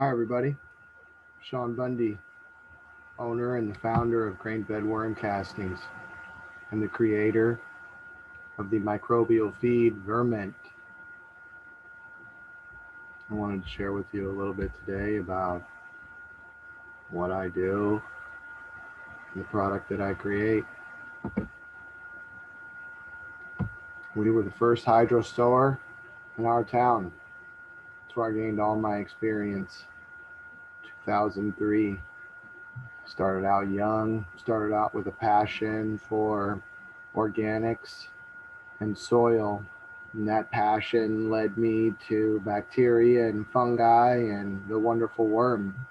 Hi, everybody. Sean Bundy, owner and the founder of Grain Fed Worm Castings and the creator of the microbial feed Verment. I wanted to share with you a little bit today about what I do and the product that I create. We were the first hydro store in our town. That's where I gained all my experience. 2003. Started out young, started out with a passion for organics and soil. And that passion led me to bacteria and fungi and the wonderful worm.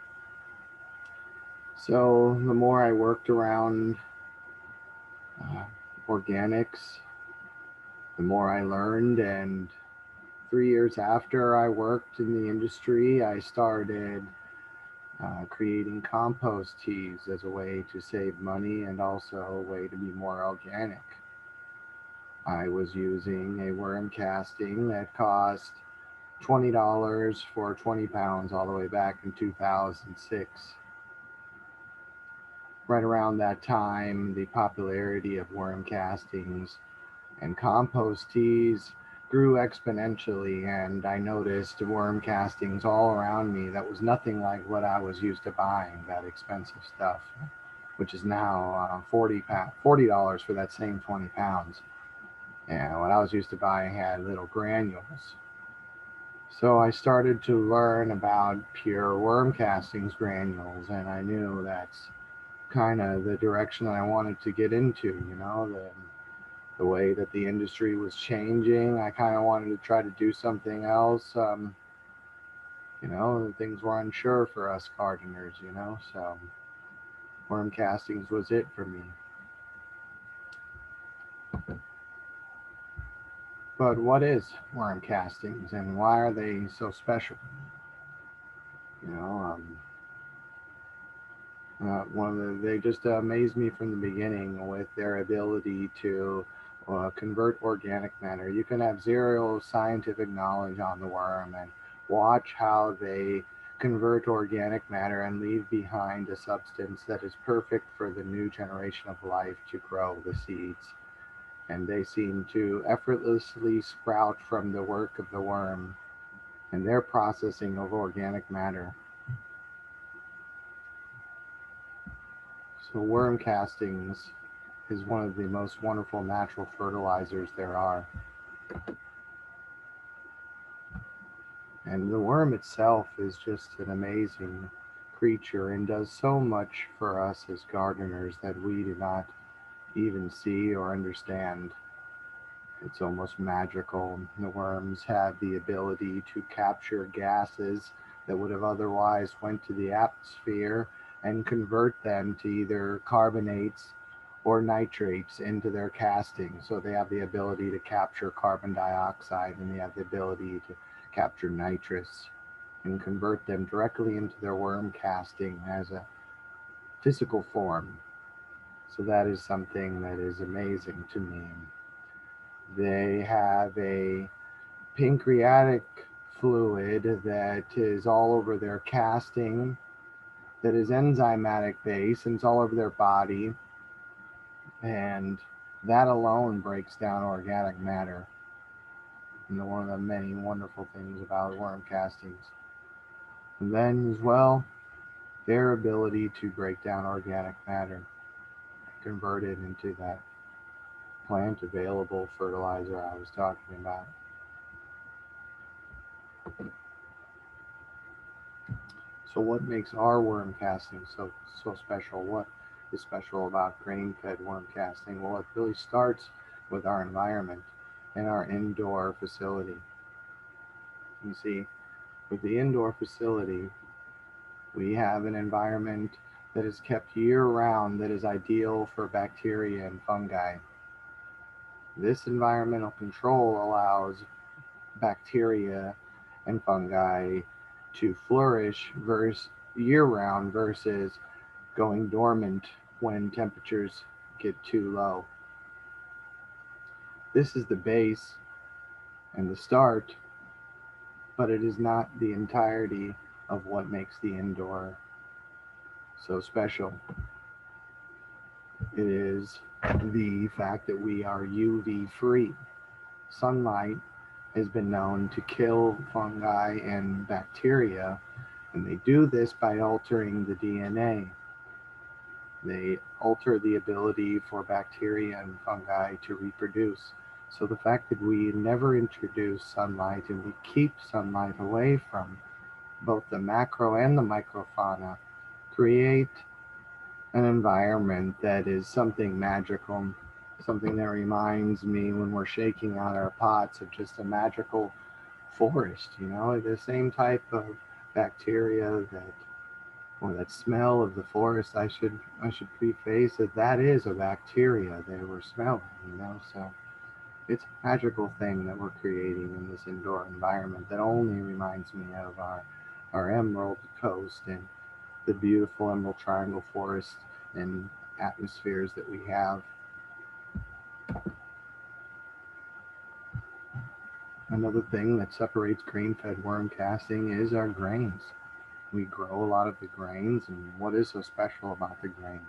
So the more I worked around uh, organics, the more I learned. And 3 years after I worked in the industry, I started creating compost teas as a way to save money and also a way to be more organic. I was using a worm casting that cost $20 for 20 pounds all the way back in 2006. Right around that time, the popularity of worm castings and compost teas grew exponentially, and I noticed worm castings all around me that was nothing like what I was used to buying, that expensive stuff, which is now $40 for that same 20 pounds. And what I was used to buying had little granules. So I started to learn about pure worm castings granules, and I knew that's kind of the direction that I wanted to get into. The way that the industry was changing, I kind of wanted to try to do something else. Things were unsure for us gardeners, so worm castings was it for me. But what is worm castings, and why are they so special? You know, um, they just amazed me from the beginning with their ability to convert organic matter. You can have zero scientific knowledge on the worm and watch how they convert organic matter and leave behind a substance that is perfect for the new generation of life to grow the seeds. And they seem to effortlessly sprout from the work of the worm and their processing of organic matter. So worm castings is one of the most wonderful natural fertilizers there are. And the worm itself is just an amazing creature and does so much for us as gardeners that we do not even see or understand. It's almost magical. The worms have the ability to capture gases that would have otherwise went to the atmosphere and convert them to either carbonates or nitrates into their casting. So they have the ability to capture carbon dioxide and they have the ability to capture nitrous and convert them directly into their worm casting as a physical form. So that is something that is amazing to me. They have a pancreatic fluid that is all over their casting, that is enzymatic base, and it's all over their body. And that alone breaks down organic matter. And one of the many wonderful things about worm castings. And then, as well, their ability to break down organic matter, convert it into that plant available fertilizer I was talking about. So what makes our worm casting so special? What is special about grain-fed worm casting? Well, it really starts with our environment and our indoor facility. You see, with the indoor facility, we have an environment that is kept year-round that is ideal for bacteria and fungi. This environmental control allows bacteria and fungi to flourish year-round versus going dormant when temperatures get too low. This is the base and the start, but it is not the entirety of what makes the indoor so special. It is the fact that we are UV free. Sunlight has been known to kill fungi and bacteria, and they do this by altering the DNA. They alter the ability for bacteria and fungi to reproduce. So the fact that we never introduce sunlight and we keep sunlight away from both the macro and the microfauna create an environment that is something magical, something that reminds me when we're shaking out our pots of just a magical forest, the same type of bacteria that or that smell of the forest. I should preface that that is a bacteria they were smelling. So it's a magical thing that we're creating in this indoor environment that only reminds me of our Emerald Coast and the beautiful Emerald Triangle forest and atmospheres that we have. Another thing that separates grain-fed worm casting is our grains. We grow a lot of the grains, and what is so special about the grain?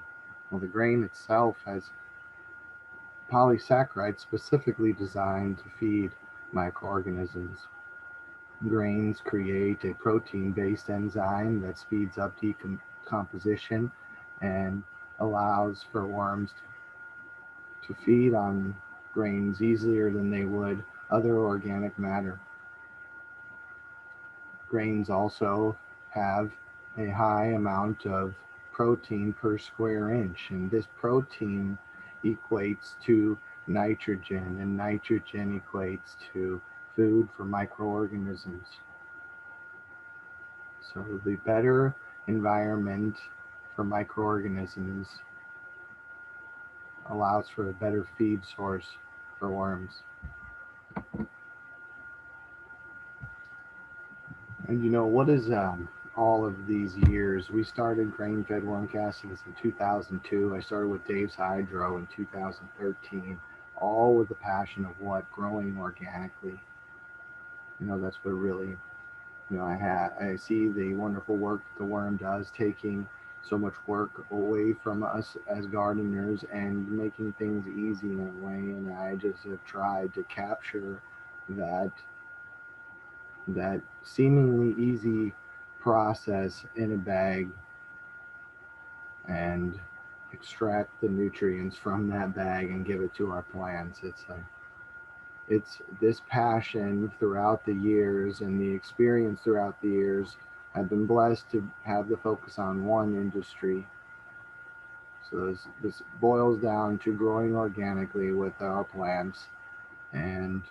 Well, the grain itself has polysaccharides specifically designed to feed microorganisms. Grains create a protein-based enzyme that speeds up decomposition and allows for worms to feed on grains easier than they would other organic matter. Grains also have a high amount of protein per square inch, and this protein equates to nitrogen, and nitrogen equates to food for microorganisms. So the better environment for microorganisms allows for a better feed source for worms. And what is all of these years? We started grain-fed worm castings in 2002. I started with Dave's Hydro in 2013, all with the passion of what growing organically. That's what really, I see the wonderful work the worm does, taking so much work away from us as gardeners and making things easy in a way. And I just have tried to capture that seemingly easy process in a bag and extract the nutrients from that bag and give it to our plants. It's this passion throughout the years and the experience throughout the years. I've been blessed to have the focus on one industry. So this boils down to growing organically with our plants, and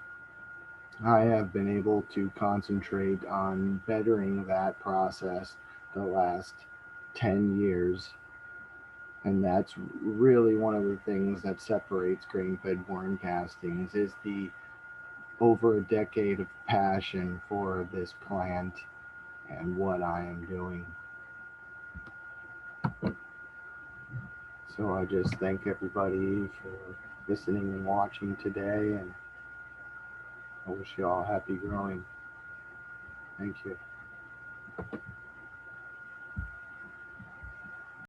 I have been able to concentrate on bettering that process the last 10 years. And that's really one of the things that separates grain-fed worm castings is the over a decade of passion for this plant and what I am doing. So I just thank everybody for listening and watching today, and I wish you all happy growing. Thank you.